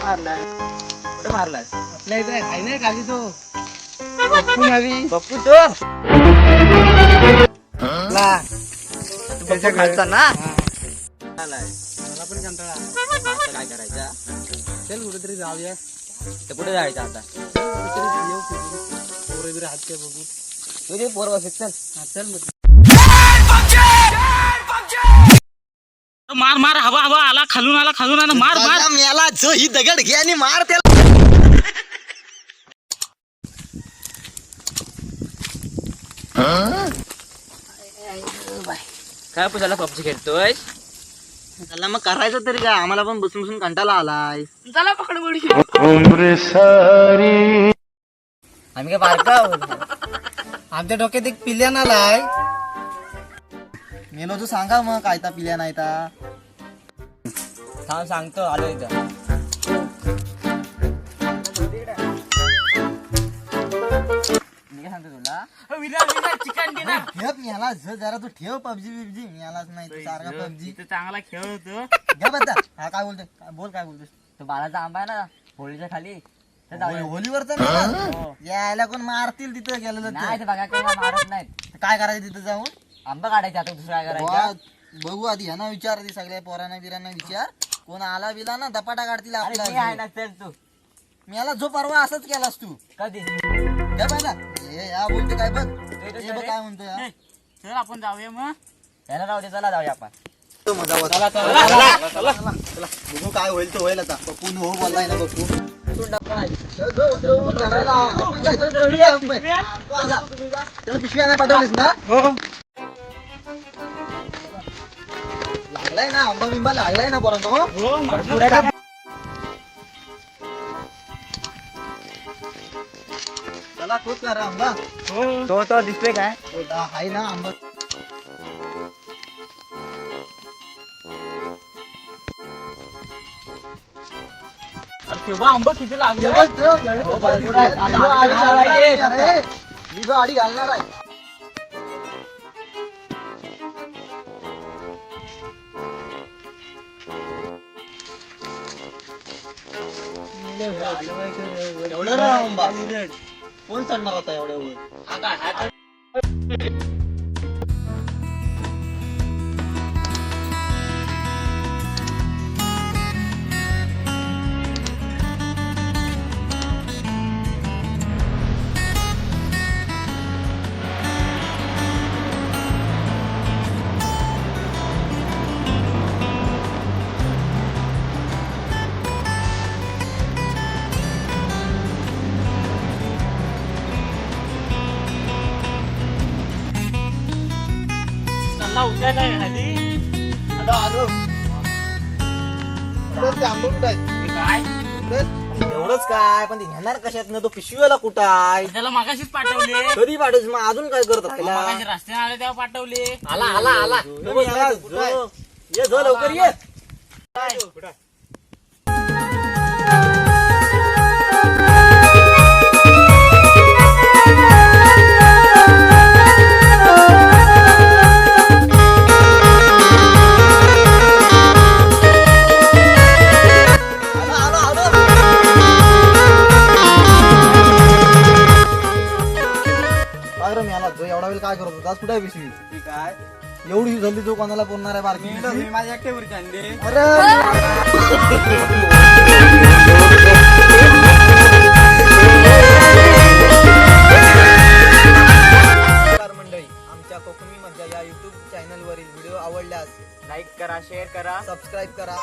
मारलाय कुठे मारलास? आपल्या इथे आहे नाही खाली तो बप्पू नवी बप्पू तो बप्पू खालचा ना आलाय. मला पण कंटाळा. आता काय करायचा? चल कुठेतरी जाऊया. तर कुठे जायचं आता? कुठेतरी येऊ पोरं बिरं हात ते बघू. तुझे पोर बस चल. हा, चल मग. मार मार हवा हवा आला खालून आला मार मार मेला जो ही दगड घे आणि मार त्याला. काय पुसाला पबजी खेळतोय? त्याला मग करायचं तरी काय? आम्हाला पण बसून बसून कंटाळा आलाय. चला पकड गोडी. आम्ही काय बारका आमच्या डोक्यात एक पिल्यान आलाय. मेलो तू सांगा मग काय ता पिल्या नाही ता सांगतो आलो इथं. मी काय सांगतो तुला चिकन डिनर ठेव मिळाला जरा तू ठेव पबजी बिबजी मिळालाच नाही तू सारखा पबजी चांगला खेळ होतो. घ्या बद्दा. हा काय बोलतोय? बोल काय बोलतोय? तो बालाचा आंबा आहे ना होळीच्या खाली होलीवरचा यायला कोण मारतील तिथं गेलेलं नाही ते बघा कोण मारत नाहीत. काय करायचं तिथं जाऊन? आंबा काढायचा आता दुसरं काय करायचं? बघू आधी ह्यांना विचार आधी सगळ्या पोरांना बिरांना विचार. कोण आला बिला ना दपाटा काढतील अरे मी आहे आपला. ना चल तू मी याला जो परवा असंच केलास तू कधी काय पाहिला या बोलते काय बघ हे बघ काय म्हणतोय हा. चल आपण जाऊया मग याला राहू दे चला जाऊया आपण. तो मजा होता. बघू काय होईल तो होईल आता. पप्पू हो बोललाय ना बघू पिशव्या नाही पाठवलीस ना? लागलाय ना आंबा बिंबा लागलाय ना पोरांनो. चला तोच करा आंबा. तो दिसतोय काय? आहे ना आंबा. आंबा किती लागले? मी आडी घालणार आहे. एवढं ना आंबा कोण चढणार होता एवढ्यावर? उठायला खाली आलो काय एवढंच काय पण ते घेणार कशात ना तो पिशवीला कुठं आहे? त्याला मागाशीच पाठवले. कधी पाठवच मग अजून काय करत राहिला? मागाशी रस्त्याने आले तेव्हा पाठवले. आला आला आला ये जो लवकर ये. जो एवढा वेळ काय करत होता कुठे पिशवी? काय एवढी झाली जो कोणाला बोलणार आहे बारकी पिशवी? माझ्या एकट्यावरची आणली. अरे मंडळी आमच्या कोकणी मज्जा या युट्यूब चॅनल वरील व्हिडिओ आवडल्यास लाईक करा शेअर करा सबस्क्राईब करा.